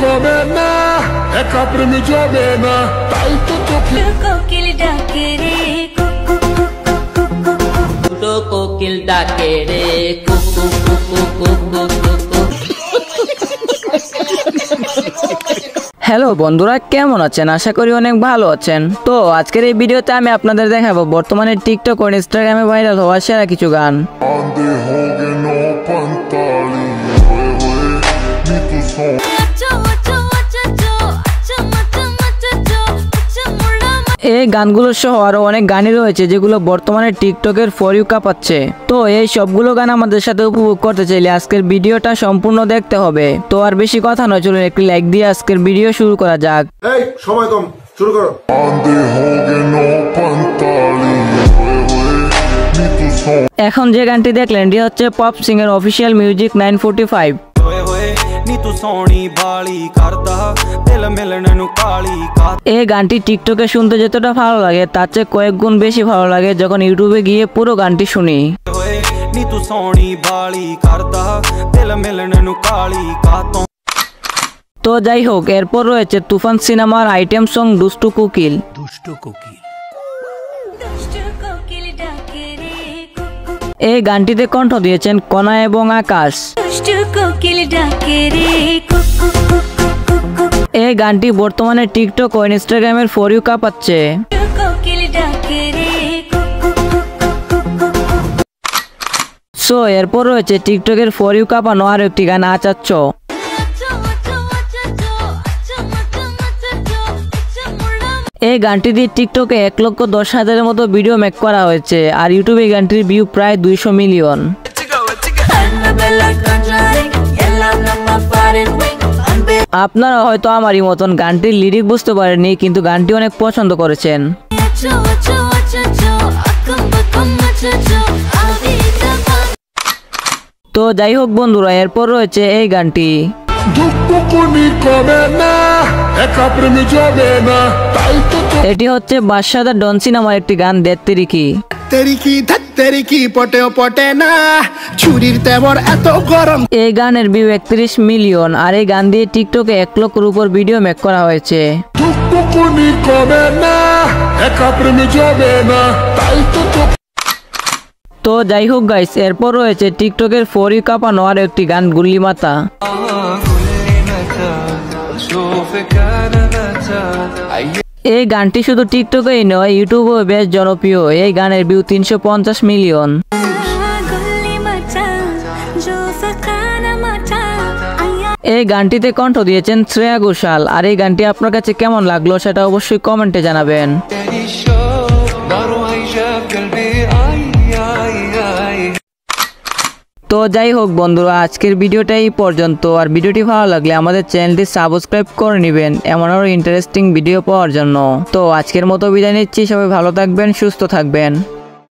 কবে না একা প্রেমে যাবে না তাই তো তোকে কোকিল ডাকে রে দুটো কোকিল ডাকে রে কুকু কুকু কুকু কুকু। হ্যালো বন্ধুরা, কেমন আছেন? আশা করি অনেক ভালো আছেন। তো আজকের এই ভিডিওতে আমি আপনাদের দেখাবো বর্তমানে টিকটক ও ইনস্টাগ্রামে ভাইরাল হওয়া সেরা কিছু গান। এই গানগুলো সহ আরো অনেক গানই রয়েছে যেগুলো বর্তমানে টিকটকের ফর ইউ কাঁপাচ্ছে। তো এই সবগুলো গান আমাদের সাথে উপভোগ করতে চাইলে আজকের ভিডিওটা সম্পূর্ণ দেখতে হবে। তো আর বেশি কথা নয়, চলুন একটি লাইক দিয়ে আজকের ভিডিও শুরু করা যাক। এই সময় কম, শুরু করো। এখন যে গানটি দেখলেন এটি হচ্ছে পপ সিঙ্গার অফিসিয়াল মিউজিক 945। এই গানটি টিকটকে শুনতে যতটা ভালো লাগে তার চেয়ে কয়েক গুণ বেশি ভালো লাগে যখন ইউটিউবে গিয়ে পুরো গানটি শুনি। তো যাই হোক, এরপর রয়েছে তুফান সিনেমার আইটেম সং দুষ্টু কোকিল। এই গানটিতে কণ্ঠ দিয়েছেন কণা এবং আকাশ। এই গানটি বর্তমানে টিকটক ও ইনস্টাগ্রামের ফর ইউ কাঁপাচ্ছে। সো এরপর রয়েছে টিকটকের ফর ইউ কাঁপানো আর একটি গান আচাচ্ছ। এই গানটি দিয়ে টিকটকে 1,10,000-এর মতো ভিডিও মেক করা হয়েছে আর ইউটিউবে গানটির ভিউ প্রায় 200 মিলিয়ন। আপনারা হয়তো আমারই মতন গানটির লিরিক বুঝতে পারেননি, কিন্তু গানটি অনেক পছন্দ করেছেন। তো যাই হোক বন্ধুরা, এরপর রয়েছে এই গানটি। এটি হচ্ছে বাদশাদার ডন সিনেমার একটি গান, দেত্তেরিকি। এই গানের ভিউ 31 মিলিয়ন আর এই গান দিয়ে টিকটকে 1 লক্ষের উপর ভিডিও মেক করা হয়েছে। তো যাই হোক গাইস, এরপর রয়েছে টিকটকের ফর ইউ কাঁপানো আর একটি গান, গুল্লি মাতা। এই গানটি শুধু টিকটকেই নয়, ইউটিউবেও বেশ জনপ্রিয়। এই গানের ভিউ 350 মিলিয়ন। এই গানটিতে কণ্ঠ দিয়েছেন শ্রেয়া ঘোষাল। আর এই গানটি আপনার কাছে কেমন লাগলো সেটা অবশ্যই কমেন্টে জানাবেন। তো যাই হোক বন্ধুরা, আজকের ভিডিওটা এই পর্যন্ত। আর ভিডিওটি ভালো লাগলে আমাদের চ্যানেলটি সাবস্ক্রাইব করে নেবেন এমন আরো ইন্টারেস্টিং ভিডিও পাওয়ার জন্য। তো আজকের মতো বিদায় নিচ্ছি, সবাই ভালো থাকবেন, সুস্থ থাকবেন।